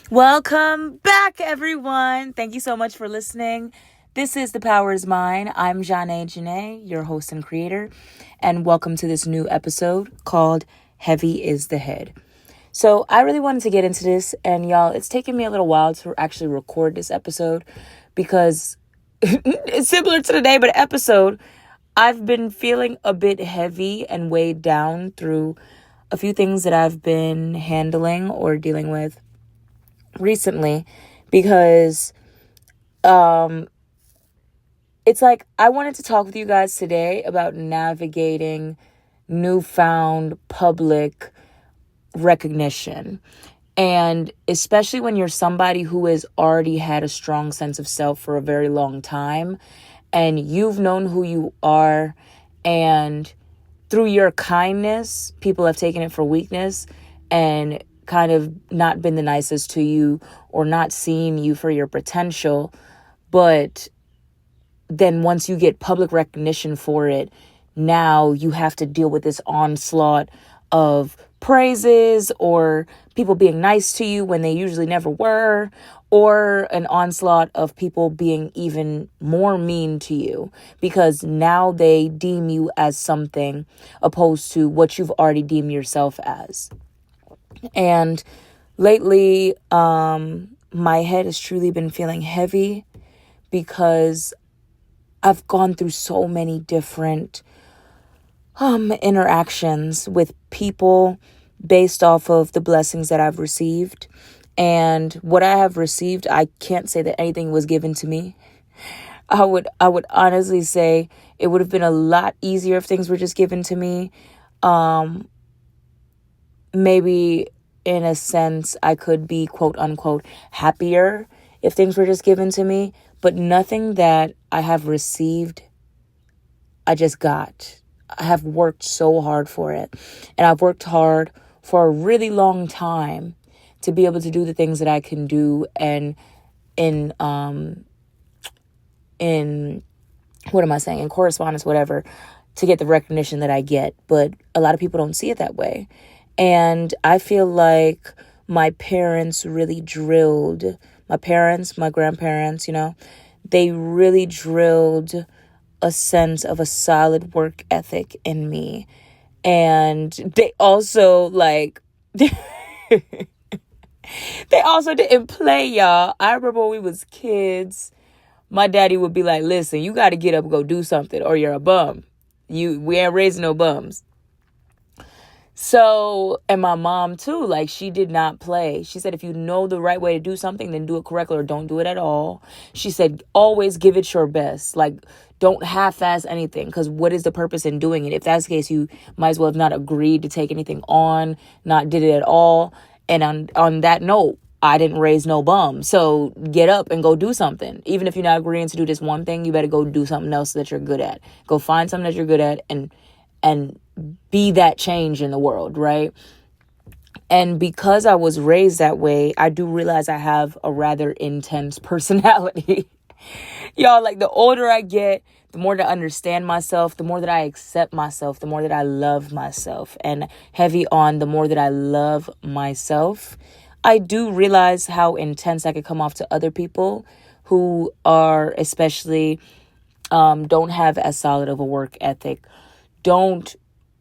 Welcome back, everyone. Thank you so much for listening. This is The Power is Mine. I'm Zhanae, your host and creator, and welcome to this new episode called Heavy is the Head. So I really wanted to get into this, and y'all, it's taken me a little while to actually record this episode because it's similar to the name of the episode. I've been feeling a bit heavy and weighed down through a few things that I've been handling or dealing with recently because it's like I wanted to talk with you guys today about navigating newfound public recognition. And especially when you're somebody who has already had a strong sense of self for a very long time and you've known who you are, and through your kindness, people have taken it for weakness and kind of not been the nicest to you or not seeing you for your potential. But then once you get public recognition for it, now you have to deal with this onslaught of praises or people being nice to you when they usually never were, or an onslaught of people being even more mean to you because now they deem you as something opposed to what you've already deemed yourself as. And lately, my head has truly been feeling heavy because I've gone through so many different interactions with people based off of the blessings that I've received. And what I have received, I can't say that anything was given to me. I would honestly say it would have been a lot easier if things were just given to me. Maybe in a sense, I could be quote unquote happier if things were just given to me, but nothing that I have received, I just got. I have worked so hard for it, and I've worked hard for a really long time to be able to do the things that I can do, and in what am I saying, in correspondence, whatever, to get the recognition that I get. But a lot of people don't see it that way. And I feel like my parents really drilled, my grandparents, they really drilled a sense of a solid work ethic in me. And they also they also didn't play, y'all. I remember when we was kids, my daddy would be like, listen, you got to get up and go do something or you're a bum. We ain't raising no bums. So, and my mom too, she did not play. She said, if you know the right way to do something, then do it correctly or don't do it at all. She said, always give it your best. Don't half-ass anything, because what is the purpose in doing it? If that's the case, you might as well have not agreed to take anything on, not did it at all. And on that note, I didn't raise no bum. So get up and go do something. Even if you're not agreeing to do this one thing, you better go do something else that you're good at. Go find something that you're good at and be that change in the world, right? And because I was raised that way, I do realize I have a rather intense personality. Y'all, the older I get, the more that I understand myself, the more that I accept myself, the more that I love myself. And heavy on the more that I love myself, I do realize how intense I could come off to other people who are especially don't have as solid of a work ethic, don't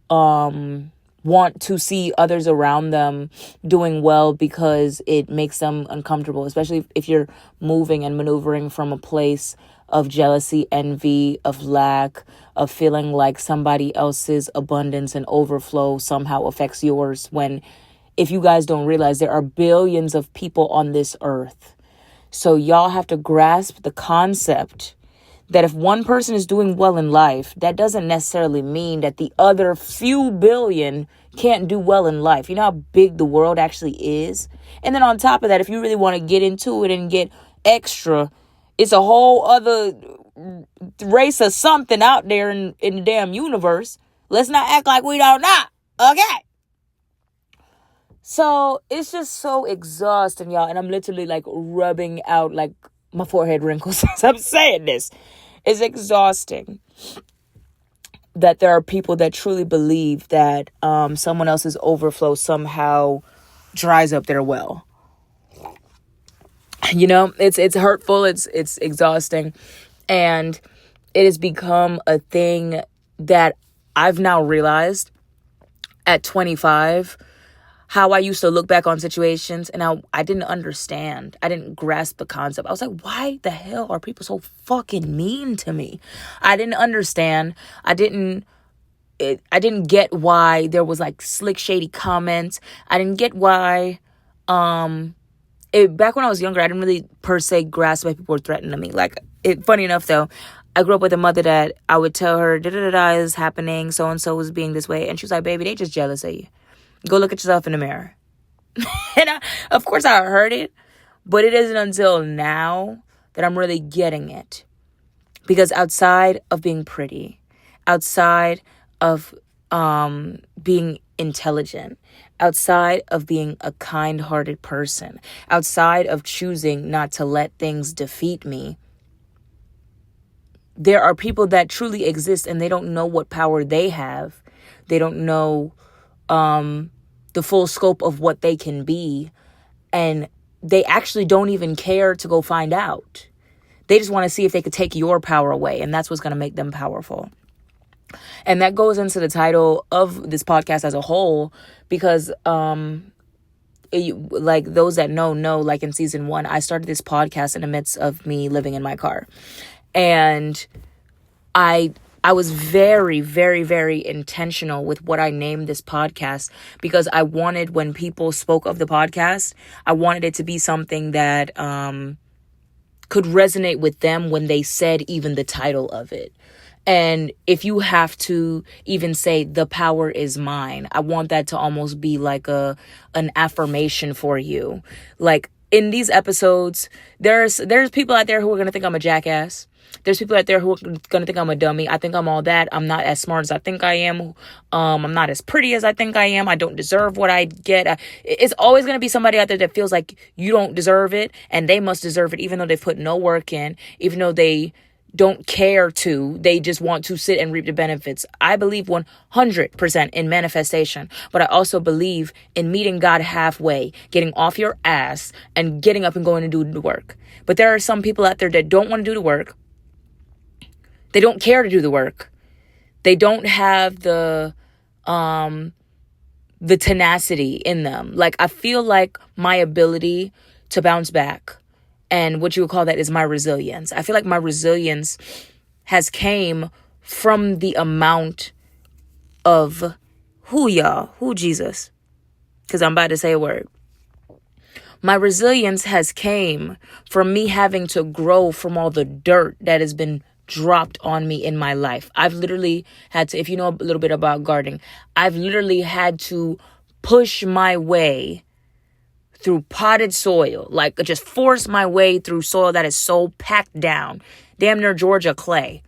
want to see others around them doing well because it makes them uncomfortable, especially if you're moving and maneuvering from a place of jealousy, envy, of lack, of feeling like somebody else's abundance and overflow somehow affects yours, when if you guys don't realize, there are billions of people on this earth. So y'all have to grasp the concept that if one person is doing well in life, that doesn't necessarily mean that the other few billion can't do well in life. You know how big the world actually is? And then on top of that, if you really want to get into it and get extra, it's a whole other race of something out there in the damn universe. Let's not act like we don't know. Okay. So it's just so exhausting, y'all. And I'm literally rubbing out my forehead wrinkles as I'm saying this. It's exhausting that there are people that truly believe that someone else's overflow somehow dries up their well. You know, it's hurtful, it's exhausting, and it has become a thing that I've now realized at 25, how I used to look back on situations and I didn't understand. I didn't grasp the concept. I was like, why the hell are people so fucking mean to me? I didn't understand. I didn't get why there was like slick, shady comments. I didn't get why, back when I was younger, I didn't really per se grasp why people were threatening me. Like, funny enough though, I grew up with a mother that I would tell her, da-da-da-da is happening, so-and-so was being this way. And she was like, baby, they just jealous of you. Go look at yourself in the mirror. And of course I heard it, but it isn't until now that I'm really getting it. Because outside of being pretty, outside of being intelligent, outside of being a kind-hearted person, outside of choosing not to let things defeat me, there are people that truly exist and they don't know what power they have. They don't know the full scope of what they can be. And they actually don't even care to go find out. They just want to see if they could take your power away. And that's what's going to make them powerful. And that goes into the title of this podcast as a whole, because like those that know, like in season 1, I started this podcast in the midst of me living in my car. And I was very, very, very intentional with what I named this podcast, because I wanted, when people spoke of the podcast, I wanted it to be something that could resonate with them when they said even the title of it. And if you have to even say the power is mine, I want that to almost be like an affirmation for you. Like in these episodes, there's people out there who are going to think I'm a jackass. There's people out there who are going to think I'm a dummy. I think I'm all that. I'm not as smart as I think I am. I'm not as pretty as I think I am. I don't deserve what I get. It's always going to be somebody out there that feels like you don't deserve it and they must deserve it, even though they've put no work in, even though they don't care to. They just want to sit and reap the benefits. I believe 100% in manifestation, but I also believe in meeting God halfway, getting off your ass and getting up and going to do the work. But there are some people out there that don't want to do the work. They don't care to do the work. They don't have the tenacity in them. Like, I feel like my ability to bounce back, and what you would call that, is my resilience. I feel like my resilience has came from the amount of who Jesus, because I'm about to say a word. My resilience has came from me having to grow from all the dirt that has been dropped on me in my life. I've literally had to, if you know a little bit about gardening, I've literally had to push my way through potted soil, like just force my way through soil that is so packed down, damn near Georgia clay.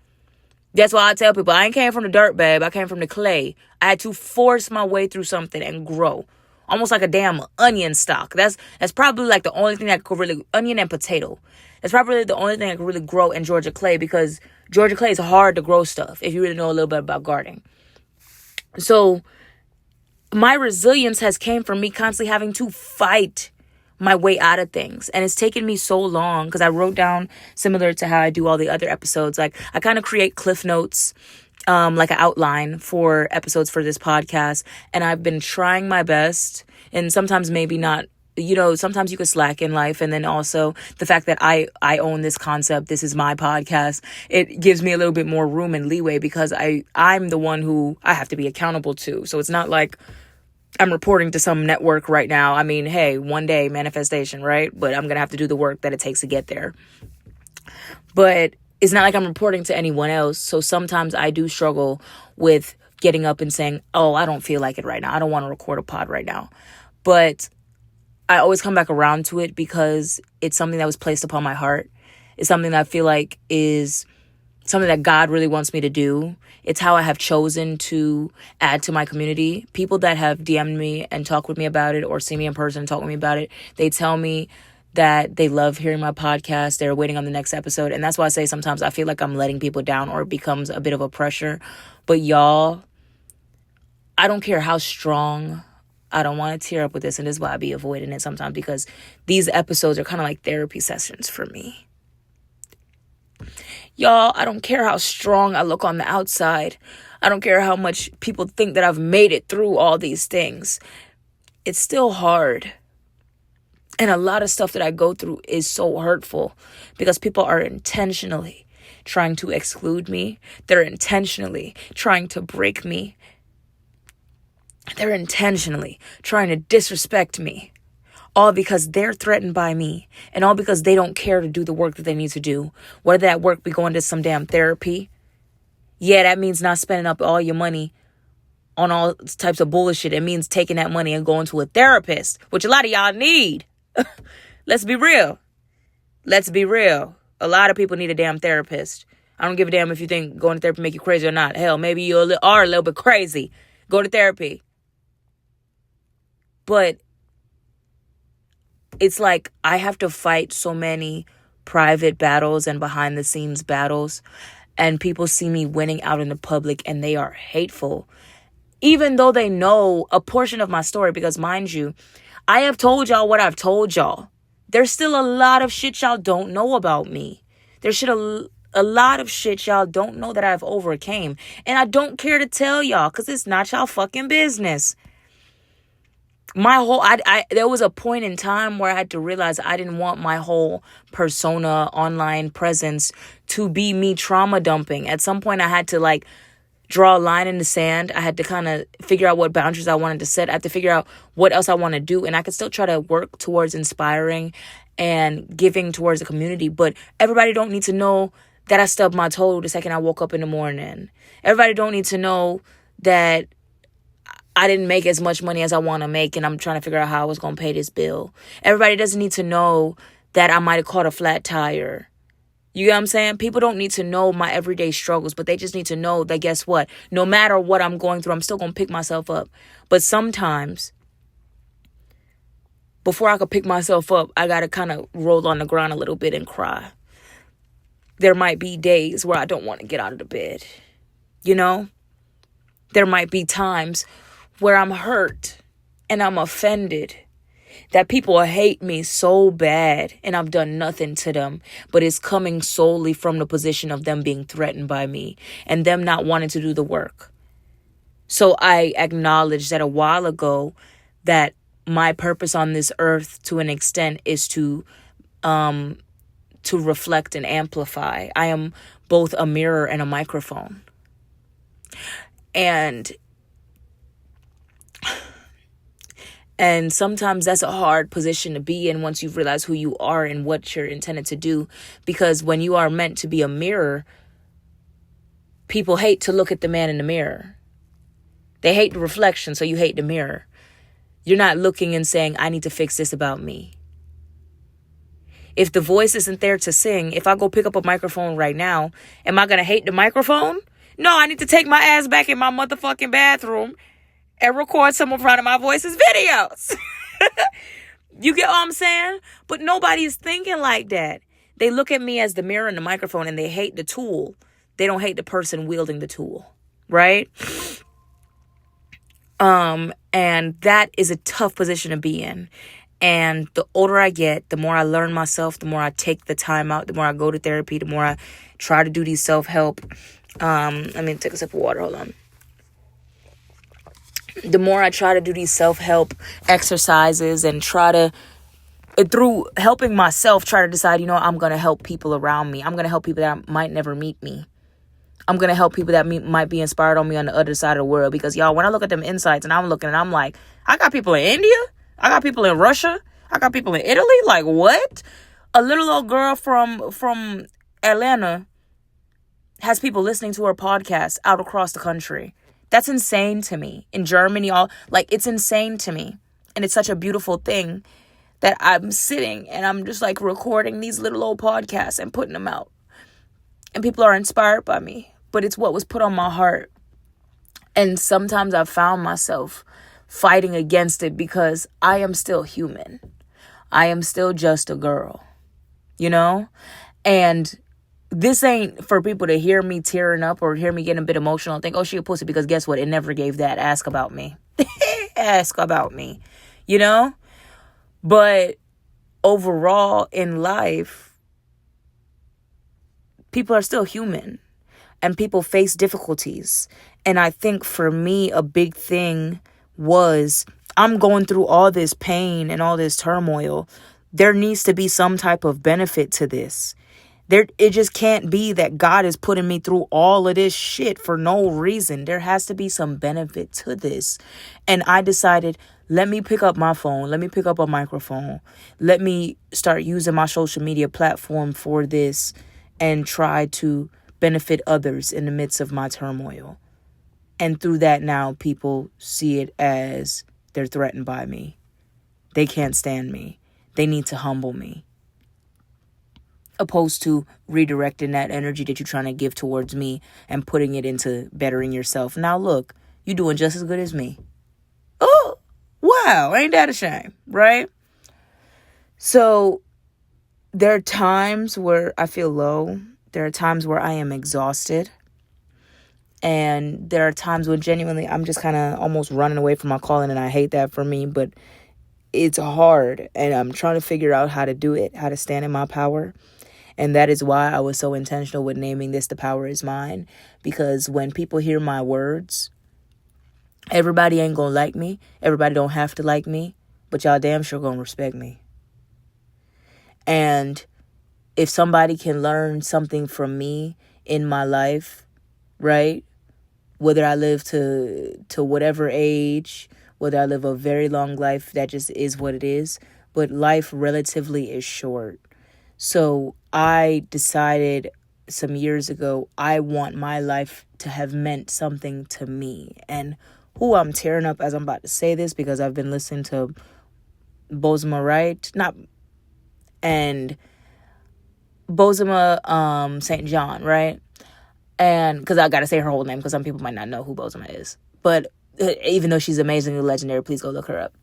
That's why I tell people, I ain't came from the dirt, babe. I came from the clay. I had to force my way through something and grow. Almost like a damn onion stock. That's probably like the only thing that could really, onion and potato. That's probably the only thing that could really grow in Georgia clay, because Georgia clay is hard to grow stuff if you really know a little bit about gardening. So my resilience has came from me constantly having to fight my way out of things. And it's taken me so long, because I wrote down, similar to how I do all the other episodes, like I kind of create cliff notes, like an outline for episodes for this podcast. And I've been trying my best, and sometimes maybe not, sometimes you could slack in life. And then also the fact that I own this concept, this is my podcast, it gives me a little bit more room and leeway, because I'm the one who I have to be accountable to. So it's not like I'm reporting to some network right now. I mean, hey, one day manifestation, right? But I'm going to have to do the work that it takes to get there. But it's not like I'm reporting to anyone else. So sometimes I do struggle with getting up and saying, oh, I don't feel like it right now. I don't want to record a pod right now. But I always come back around to it, because it's something that was placed upon my heart. It's something that I feel like is something that God really wants me to do. It's how I have chosen to add to my community. People that have DM'd me and talked with me about it, or see me in person and talk with me about it, they tell me that they love hearing my podcast. They're waiting on the next episode. And that's why I say sometimes I feel like I'm letting people down, or it becomes a bit of a pressure. But y'all, I don't care how strong I don't want to tear up with this. And this is why I be avoiding it sometimes, because these episodes are kind of like therapy sessions for me. Y'all, I don't care how strong I look on the outside. I don't care how much people think that I've made it through all these things. It's still hard. And a lot of stuff that I go through is so hurtful because people are intentionally trying to exclude me. They're intentionally trying to break me. They're intentionally trying to disrespect me. All because they're threatened by me. And all because they don't care to do the work that they need to do. Whether that work be going to some damn therapy. Yeah, that means not spending up all your money on all types of bullshit. It means taking that money and going to a therapist, which a lot of y'all need. Let's be real. Let's be real. A lot of people need a damn therapist. I don't give a damn if you think going to therapy make you crazy or not. Hell, maybe you are a little bit crazy. Go to therapy. But it's like I have to fight so many private battles and behind the scenes battles. And people see me winning out in the public and they are hateful. Even though they know a portion of my story. Because mind you, I have told y'all what I've told y'all. There's still a lot of shit y'all don't know about me. There's a lot of shit y'all don't know that I've overcame. And I don't care to tell y'all because it's not y'all fucking business. There was a point in time where I had to realize I didn't want my whole persona, online presence to be me trauma dumping. At some point I had to draw a line in the sand. I had to kind of figure out what boundaries I wanted to set. I had to figure out what else I want to do. And I could still try to work towards inspiring and giving towards the community. But everybody don't need to know that I stubbed my toe the second I woke up in the morning. Everybody don't need to know that I didn't make as much money as I want to make and I'm trying to figure out how I was going to pay this bill. Everybody doesn't need to know that I might have caught a flat tire. You get what I'm saying? People don't need to know my everyday struggles, but they just need to know that, guess what? No matter what I'm going through, I'm still going to pick myself up. But sometimes, before I could pick myself up, I got to kind of roll on the ground a little bit and cry. There might be days where I don't want to get out of the bed. You know? There might be times where I'm hurt and I'm offended that people hate me so bad and I've done nothing to them, but it's coming solely from the position of them being threatened by me and them not wanting to do the work. So I acknowledged that a while ago that my purpose on this earth to an extent is to reflect and amplify. I am both a mirror and a microphone. And sometimes that's a hard position to be in once you've realized who you are and what you're intended to do. Because when you are meant to be a mirror, people hate to look at the man in the mirror. They hate the reflection, so you hate the mirror. You're not looking and saying, I need to fix this about me. If the voice isn't there to sing, if I go pick up a microphone right now, am I going to hate the microphone? No, I need to take my ass back in my motherfucking bathroom and record some of Run of My Voice's videos. You get what I'm saying? But nobody's thinking like that. They look at me as the mirror and the microphone and they hate the tool. They don't hate the person wielding the tool. Right? And that is a tough position to be in. And the older I get, the more I learn myself, the more I take the time out, the more I go to therapy, the more I try to do these self-help. Let me take a sip of water. Hold on. The more I try to do these self-help exercises and try to, through helping myself, try to decide, I'm going to help people around me. I'm going to help people that might never meet me. I'm going to help people that might be inspired on me on the other side of the world. Because, y'all, when I look at them insights and I'm looking and I'm like, I got people in India. I got people in Russia. I got people in Italy. Like, what? A little old girl from Atlanta has people listening to her podcast out across the country. That's insane to me. In Germany, it's insane to me. And it's such a beautiful thing that I'm sitting and I'm just recording these little old podcasts and putting them out. And people are inspired by me. But it's what was put on my heart. And sometimes I've found myself fighting against it because I am still human. I am still just a girl. And this ain't for people to hear me tearing up or hear me getting a bit emotional and think, oh, she a pussy, because guess what? It never gave that. Ask about me. ask about me, you know? But overall in life, people are still human and people face difficulties. And I think for me, a big thing was I'm going through all this pain and all this turmoil. There needs to be some type of benefit to this. It just can't be that God is putting me through all of this shit for no reason. There has to be some benefit to this. And I decided, let me pick up my phone. Let me pick up a microphone. Let me start using my social media platform for this and try to benefit others in the midst of my turmoil. And through that, now people see it as they're threatened by me. They can't stand me. They need to humble me. Opposed to redirecting that energy that you're trying to give towards me and putting it into bettering yourself. Now look, you're doing just as good as me. Oh, wow. Ain't that a shame, right? So there are times where I feel low. There are times where I am exhausted. And there are times when genuinely I'm just kind of almost running away from my calling. And I hate that for me, but it's hard. And I'm trying to figure out how to do it, how to stand in my power. And that is why I was so intentional with naming this The Power Is Mine. Because when people hear my words, everybody ain't gonna like me. Everybody don't have to like me. But y'all damn sure gonna respect me. And if somebody can learn something from me in my life, right? Whether I live to whatever age, whether I live a very long life, that just is what it is. But life relatively is short. So I decided some years ago, I want my life to have meant something to me. And I'm tearing up as I'm about to say this because I've been listening to Bozoma, right? And Bozoma St. John, right? And because I got to say her whole name because some people might not know who Bozoma is. But even though she's amazingly legendary, please go look her up.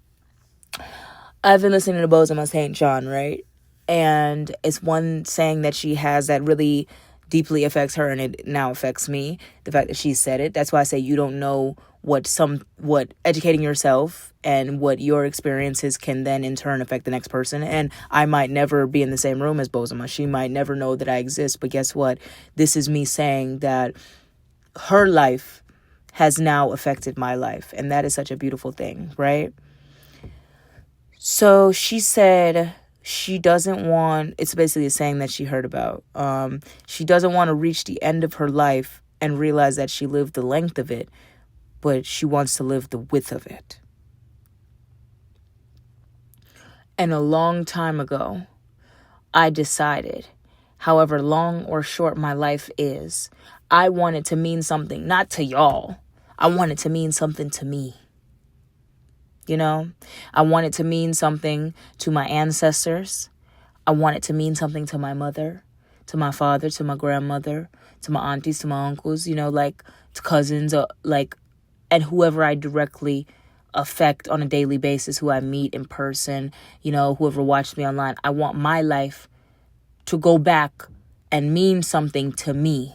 I've been listening to Bozoma St. John, right? And it's one saying that she has that really deeply affects her and it now affects me. The fact that she said it. That's why I say you don't know what educating yourself and what your experiences can then in turn affect the next person. And I might never be in the same room as Bozoma. She might never know that I exist. But guess what? This is me saying that her life has now affected my life. And that is such a beautiful thing, right? So she said she doesn't want, it's basically a saying that she heard about. She doesn't want to reach the end of her life and realize that she lived the length of it, but she wants to live the width of it. And a long time ago, I decided, however long or short my life is, I want it to mean something, not to y'all. I want it to mean something to me. You know, I want it to mean something to my ancestors. I want it to mean something to my mother, to my father, to my grandmother, to my aunties, to my uncles, you know, like to cousins, and whoever I directly affect on a daily basis, who I meet in person, you know, whoever watched me online. I want my life to go back and mean something to me.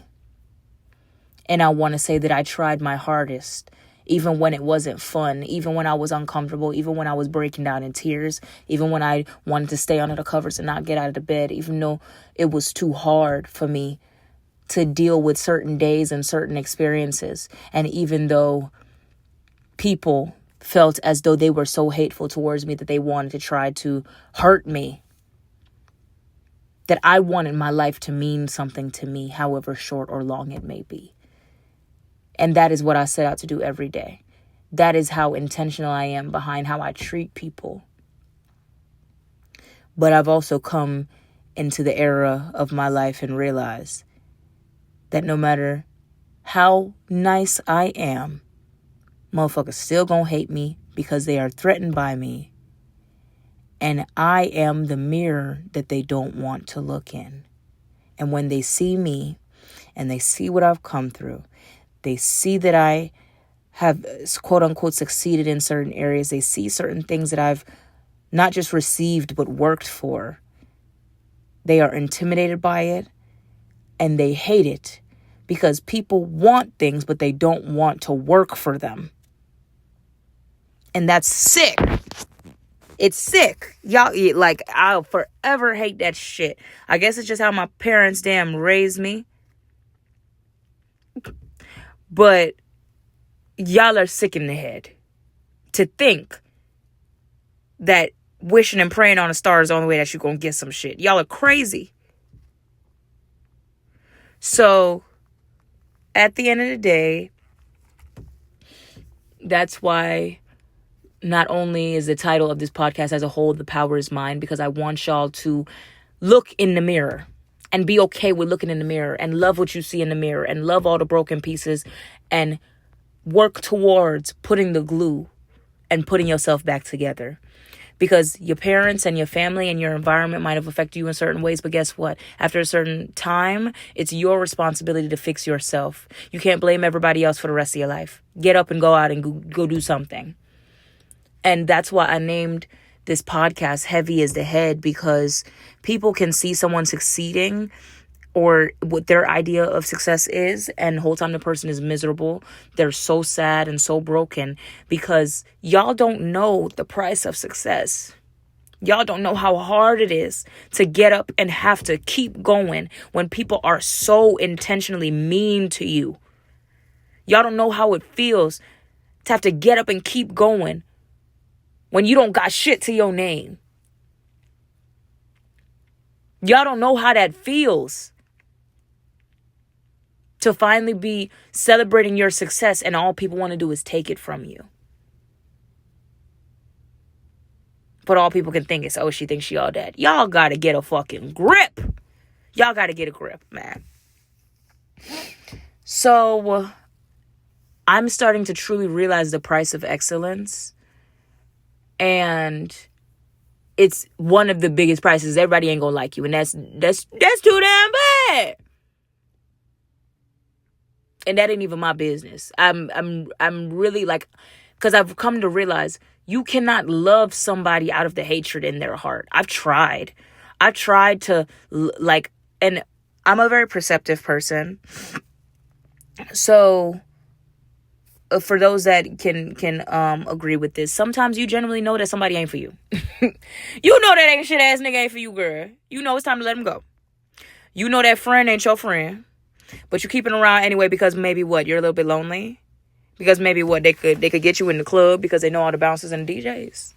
And I want to say that I tried my hardest. Even when it wasn't fun, even when I was uncomfortable, even when I was breaking down in tears, even when I wanted to stay under the covers and not get out of the bed, even though it was too hard for me to deal with certain days and certain experiences. And even though people felt as though they were so hateful towards me that they wanted to try to hurt me, that I wanted my life to mean something to me, however short or long it may be. And that is what I set out to do every day. That is how intentional I am behind how I treat people. But I've also come into the era of my life and realized that no matter how nice I am, motherfuckers still gonna hate me because they are threatened by me. And I am the mirror that they don't want to look in. And when they see me and they see what I've come through, they see that I have, quote unquote, succeeded in certain areas. They see certain things that I've not just received, but worked for. They are intimidated by it and they hate it because people want things, but they don't want to work for them. And that's sick. It's sick. Y'all, like, I'll forever hate that shit. I guess it's just how my parents damn raised me. But y'all are sick in the head to think that wishing and praying on a star is the only way that you're going to get some shit. Y'all are crazy. So, at the end of the day, that's why not only is the title of this podcast as a whole, The Power is Mine, because I want y'all to look in the mirror and be okay with looking in the mirror and love what you see in the mirror and love all the broken pieces and work towards putting the glue and putting yourself back together. Because your parents and your family and your environment might have affected you in certain ways, but guess what? After a certain time, it's your responsibility to fix yourself. You can't blame everybody else for the rest of your life. Get up and go out and go do something. And that's why I named this podcast Heavy is the Head, because people can see someone succeeding or what their idea of success is, and the whole time the person is miserable. They're so sad and so broken because y'all don't know the price of success. Y'all don't know how hard it is to get up and have to keep going when people are so intentionally mean to you. Y'all don't know how it feels to have to get up and keep going when you don't got shit to your name. Y'all don't know how that feels to finally be celebrating your success and all people want to do is take it from you. But all people can think is, oh, she thinks she all that. Y'all got to get a fucking grip. Y'all got to get a grip, man. So I'm starting to truly realize the price of excellence. And it's one of the biggest prices. Everybody ain't going to like you. And that's too damn bad. And that ain't even my business. I'm really like, because I've come to realize you cannot love somebody out of the hatred in their heart. I've tried to like, and I'm a very perceptive person. So for those that can agree with this, sometimes you generally know that somebody ain't for you. You know that ain't shit ass nigga ain't for you, girl. You know it's time to let him go. You know that friend ain't your friend. But you keep it around anyway because maybe what? You're a little bit lonely? Because maybe what? They could get you in the club because they know all the bouncers and the DJs.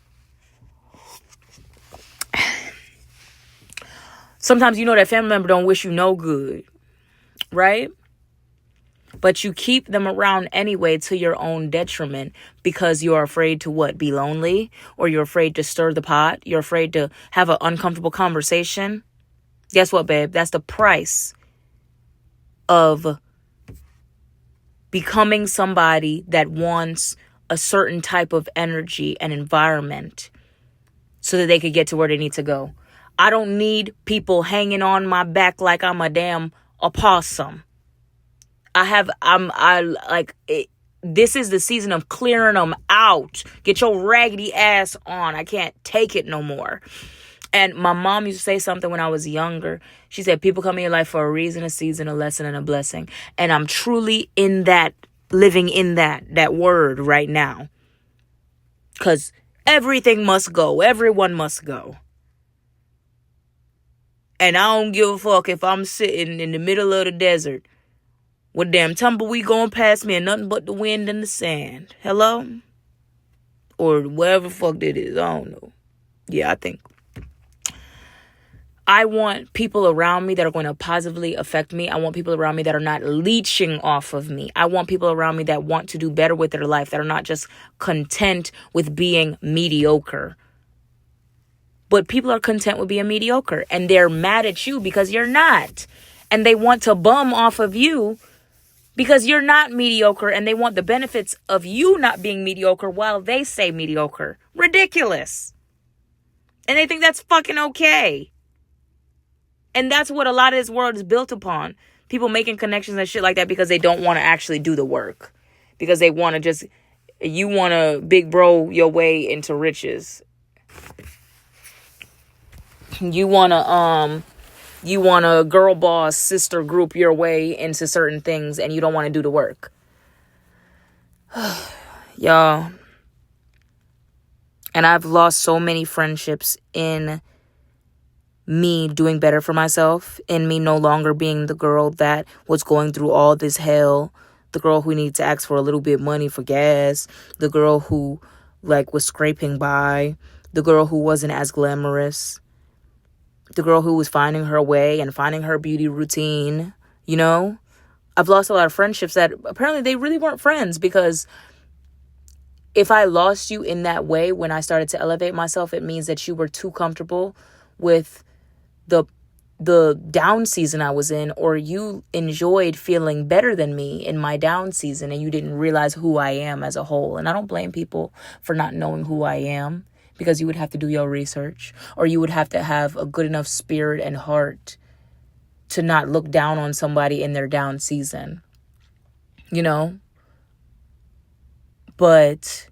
Sometimes you know that family member don't wish you no good. Right? But you keep them around anyway to your own detriment because you're afraid to what? Be lonely? Or you're afraid to stir the pot? You're afraid to have an uncomfortable conversation? Guess what, babe? That's the price of becoming somebody that wants a certain type of energy and environment so that they could get to where they need to go. I don't need people hanging on my back like I'm a damn opossum. This is the season of clearing them out. Get your raggedy ass on. I can't take it no more. And my mom used to say something when I was younger. She said, people come in your life for a reason, a season, a lesson, and a blessing. And I'm truly in that, living in that word right now. Because everything must go. Everyone must go. And I don't give a fuck if I'm sitting in the middle of the desert with damn tumbleweed going past me and nothing but the wind and the sand. Hello? Or whatever the fuck that is. I don't know. Yeah, I think. I want people around me that are going to positively affect me. I want people around me that are not leeching off of me. I want people around me that want to do better with their life, that are not just content with being mediocre. But people are content with being mediocre, and they're mad at you because you're not. And they want to bum off of you because you're not mediocre, and they want the benefits of you not being mediocre while they say mediocre. Ridiculous. And they think that's fucking okay. And that's what a lot of this world is built upon. People making connections and shit like that because they don't want to actually do the work. Because they want to just, you want to big bro your way into riches. You want to girl boss sister group your way into certain things and you don't want to do the work. Y'all, And I've lost so many friendships in me doing better for myself, in me no longer being the girl that was going through all this hell, the girl who needed to ask for a little bit of money for gas, the girl who like was scraping by, the girl who wasn't as glamorous, the girl who was finding her way and finding her beauty routine, you know? I've lost a lot of friendships that apparently they really weren't friends, because if I lost you in that way when I started to elevate myself, it means that you were too comfortable with the down season I was in, or you enjoyed feeling better than me in my down season and you didn't realize who I am as a whole. And I don't blame people for not knowing who I am, because you would have to do your research, or you would have to have a good enough spirit and heart to not look down on somebody in their down season, you know? But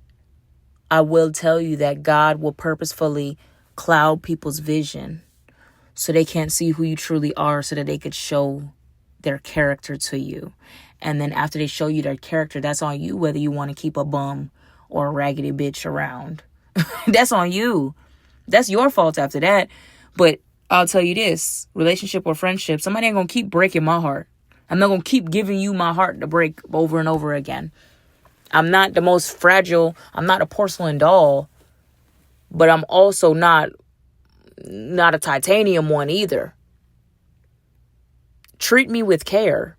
I will tell you that God will purposefully cloud people's vision so they can't see who you truly are, so that they could show their character to you. And then after they show you their character, that's on you whether you want to keep a bum or a raggedy bitch around. That's on you. That's your fault after that. But I'll tell you this, relationship or friendship, somebody ain't going to keep breaking my heart. I'm not going to keep giving you my heart to break over and over again. I'm not the most fragile. I'm not a porcelain doll, but I'm also not a titanium one either. Treat me with care.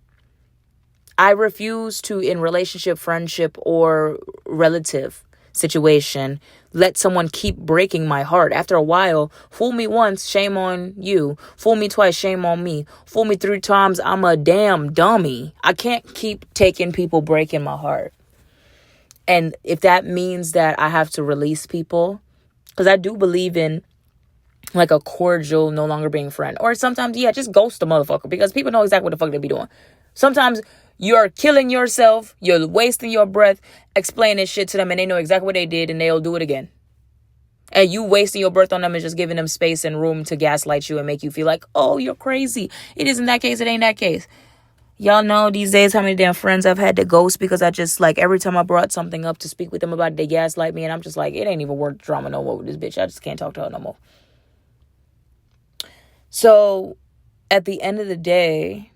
I refuse to, in relationship, friendship, or relative situation, let someone keep breaking my heart. After a while, fool me once, shame on you. Fool me twice, shame on me. Fool me 3 times, I'm a damn dummy. I can't keep taking people breaking my heart. And if that means that I have to release people, because I do believe in like a cordial, no longer being friend. Or sometimes, just ghost a motherfucker, because people know exactly what the fuck they be doing. Sometimes you're killing yourself, you're wasting your breath, explaining shit to them, and they know exactly what they did, and they'll do it again. And you wasting your breath on them and just giving them space and room to gaslight you and make you feel like, oh, you're crazy. It isn't that case. It ain't that case. Y'all know these days how many damn friends I've had to ghost, because I just, like, every time I brought something up to speak with them about it, they gaslight me, and I'm just like, it ain't even worth drama no more with this bitch. I just can't talk to her no more. So at the end of the day,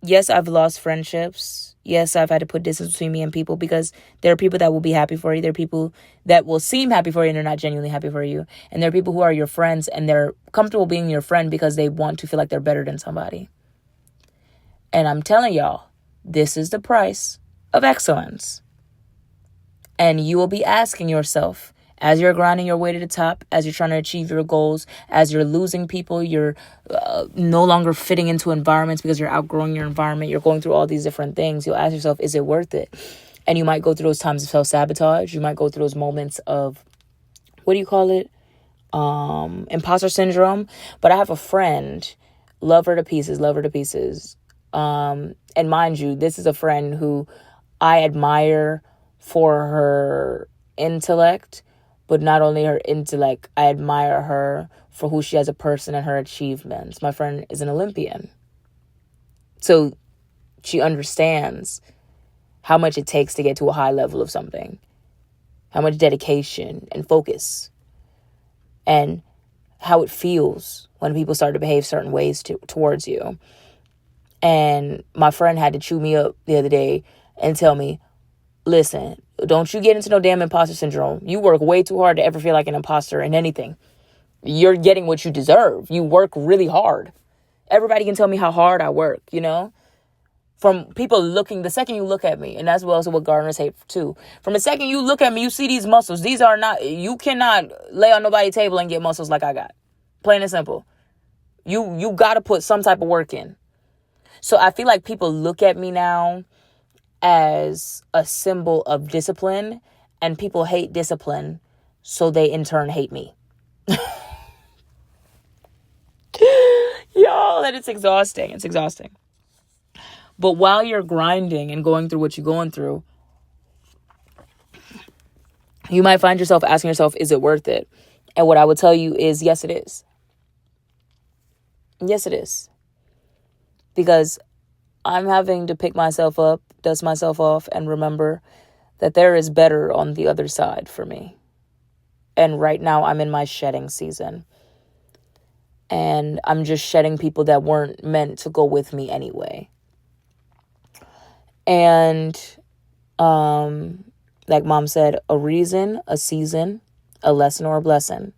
yes, I've lost friendships. Yes, I've had to put distance between me and people, because there are people that will be happy for you. There are people that will seem happy for you and they're not genuinely happy for you. And there are people who are your friends and they're comfortable being your friend because they want to feel like they're better than somebody. And I'm telling y'all, this is the price of excellence. And you will be asking yourself, as you're grinding your way to the top, as you're trying to achieve your goals, as you're losing people, you're no longer fitting into environments because you're outgrowing your environment, you're going through all these different things, you'll ask yourself, is it worth it? And you might go through those times of self-sabotage. You might go through those moments of, what do you call it? Imposter syndrome. But I have a friend, love her to pieces. And mind you, this is a friend who I admire for her intellect. But not only her intellect, I admire her for who she is as a person and her achievements. My friend is an Olympian. So she understands how much it takes to get to a high level of something. How much dedication and focus. And how it feels when people start to behave certain ways towards you. And my friend had to chew me up the other day and tell me, listen, don't you get into no damn imposter syndrome. You work way too hard to ever feel like an imposter in anything. You're getting what you deserve. You work really hard. Everybody can tell me how hard I work, you know? From people looking, the second you look at me, and that's also what gardeners hate too. From the second you look at me, you see these muscles. These are not, you cannot lay on nobody's table and get muscles like I got. Plain and simple. You got to put some type of work in. So I feel like people look at me now as a symbol of discipline, and people hate discipline, so they in turn hate me. Y'all, and it's exhausting. It's exhausting. But while you're grinding and going through what you're going through, you might find yourself asking yourself, is it worth it? And what I would tell you is, yes, it is. Yes, it is. Because I'm having to pick myself up, dust myself off, and remember that there is better on the other side for me. And right now I'm in my shedding season. And I'm just shedding people that weren't meant to go with me anyway. And like Mom said, a reason, a season, a lesson, or a blessing.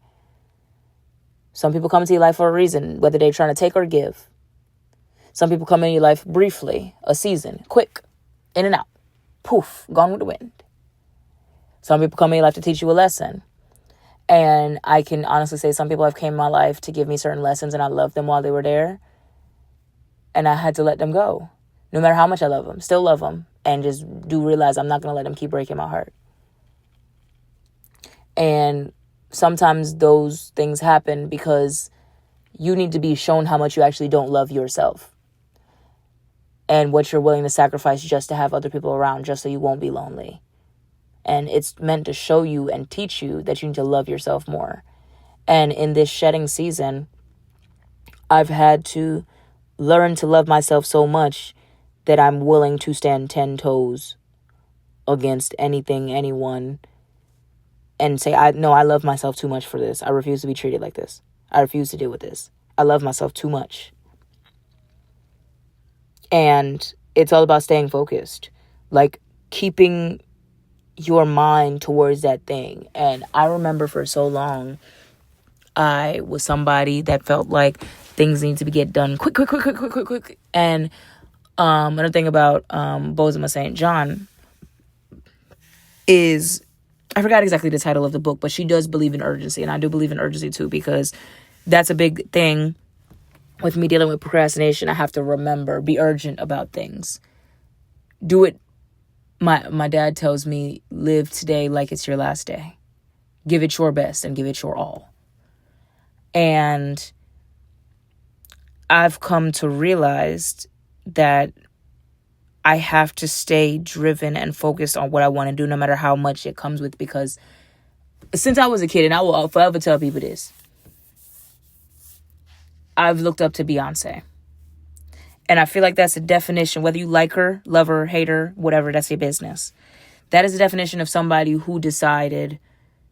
Some people come into your life for a reason, whether they're trying to take or give. Some people come into your life briefly, a season, quick, in and out, poof, gone with the wind. Some people come in your life to teach you a lesson. And I can honestly say some people have came in my life to give me certain lessons, and I loved them while they were there. And I had to let them go. No matter how much I love them, still love them. And just do realize I'm not going to let them keep breaking my heart. And sometimes those things happen because you need to be shown how much you actually don't love yourself. And what you're willing to sacrifice just to have other people around, just so you won't be lonely. And it's meant to show you and teach you that you need to love yourself more. And in this shedding season, I've had to learn to love myself so much that I'm willing to stand 10 toes against anything, anyone, and say, I love myself too much for this. I refuse to be treated like this. I refuse to deal with this. I love myself too much. And it's all about staying focused, like keeping your mind towards that thing. And I remember for so long, I was somebody that felt like things need to be get done quick. And another thing about Bozoma St. John is, I forgot exactly the title of the book, but she does believe in urgency. And I do believe in urgency too, because that's a big thing with me dealing with procrastination. I have to remember, be urgent about things. Do it. My dad tells me, live today like it's your last day. Give it your best and give it your all. And I've come to realize that I have to stay driven and focused on what I want to do, no matter how much it comes with. Because since I was a kid, and I will forever tell people this, I've looked up to Beyonce. And I feel like that's a definition, whether you like her, love her, hate her, whatever, that's your business. That is a definition of somebody who decided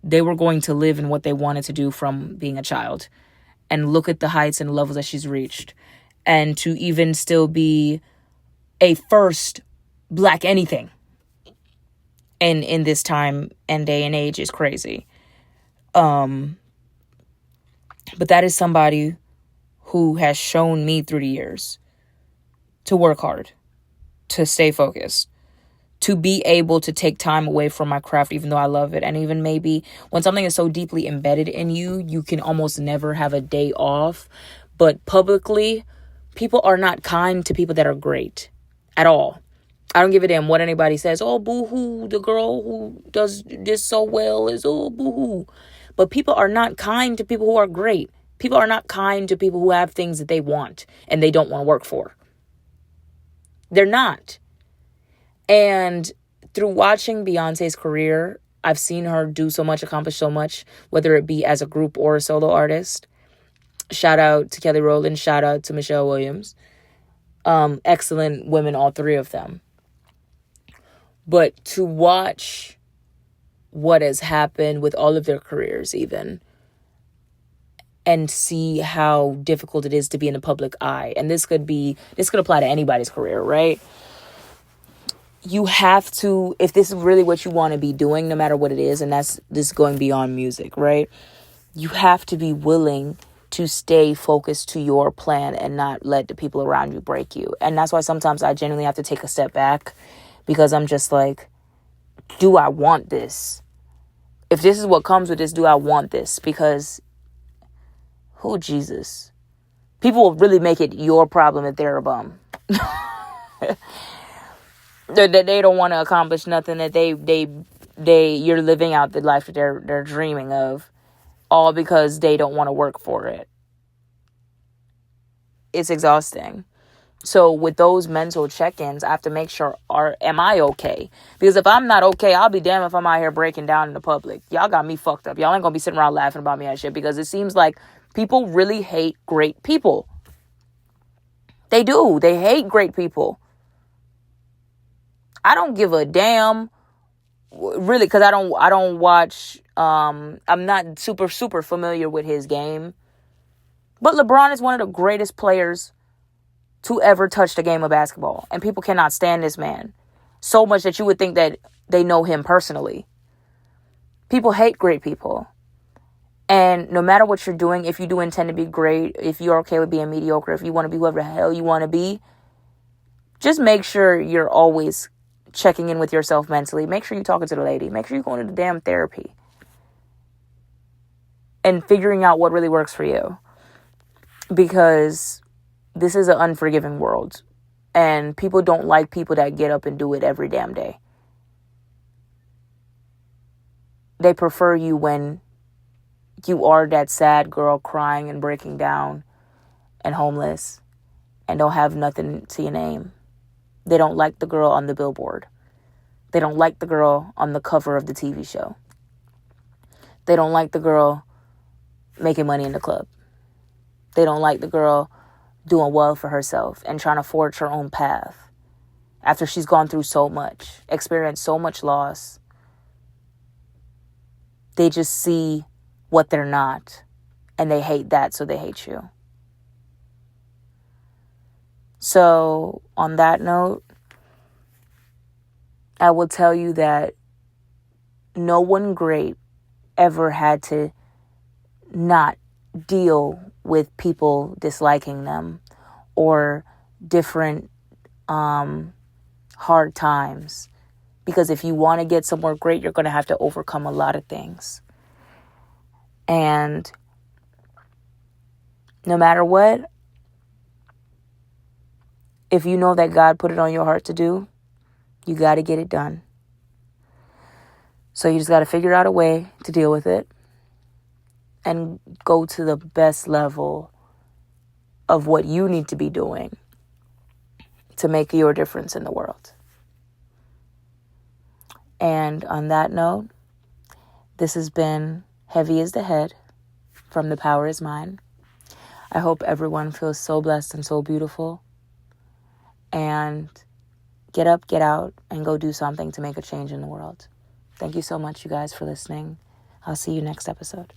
they were going to live in what they wanted to do from being a child. And look at the heights and levels that she's reached. And to even still be a first Black anything in this time and day and age is crazy. But that is somebody who has shown me through the years to work hard, to stay focused, to be able to take time away from my craft, even though I love it. And even maybe when something is so deeply embedded in you, you can almost never have a day off. But publicly, people are not kind to people that are great at all. I don't give a damn what anybody says. Oh, boo-hoo, the girl who does this so well is, oh, boo-hoo. But people are not kind to people who are great. People are not kind to people who have things that they want and they don't want to work for. They're not. And through watching Beyonce's career, I've seen her do so much, accomplish so much, whether it be as a group or a solo artist. Shout out to Kelly Rowland. Shout out to Michelle Williams. Excellent women, all three of them. But to watch what has happened with all of their careers even, and see how difficult it is to be in the public eye. And this could apply to anybody's career, right? You have to, if this is really what you want to be doing, no matter what it is, and this is going beyond music, right? You have to be willing to stay focused to your plan and not let the people around you break you. And that's why sometimes I genuinely have to take a step back, because I'm just like, do I want this? If this is what comes with this, do I want this? Because, oh, Jesus. People will really make it your problem that they're a bum. That they don't want to accomplish nothing, that you're living out the life that they're dreaming of, all because they don't want to work for it. It's exhausting. So with those mental check-ins, I have to make sure, am I okay? Because if I'm not okay, I'll be damned if I'm out here breaking down in the public. Y'all got me fucked up. Y'all ain't gonna be sitting around laughing about me and shit, because it seems like people really hate great people. They do. They hate great people. I don't give a damn really, because I don't watch, I'm not super familiar with his game. But LeBron is one of the greatest players to ever touch the game of basketball. And people cannot stand this man so much that you would think that they know him personally. People hate great people. And no matter what you're doing, if you do intend to be great, if you're okay with being mediocre, if you want to be whoever the hell you want to be, just make sure you're always checking in with yourself mentally. Make sure you're talking to the lady. Make sure you're going to the damn therapy. And figuring out what really works for you. Because this is an unforgiving world. And people don't like people that get up and do it every damn day. They prefer you when you are that sad girl crying and breaking down and homeless and don't have nothing to your name. They don't like the girl on the billboard. They don't like the girl on the cover of the TV show. They don't like the girl making money in the club. They don't like the girl doing well for herself and trying to forge her own path after she's gone through so much, experienced so much loss. They just see what they're not, and they hate that, so they hate you. So, on that note, I will tell you that no one great ever had to not deal with people disliking them or different hard times. Because if you want to get somewhere great, you're going to have to overcome a lot of things. And no matter what, if you know that God put it on your heart to do, you got to get it done. So you just got to figure out a way to deal with it and go to the best level of what you need to be doing to make your difference in the world. And on that note, this has been Heavy is the Head from The Power is Mine. I hope everyone feels so blessed and so beautiful. And get up, get out, and go do something to make a change in the world. Thank you so much, you guys, for listening. I'll see you next episode.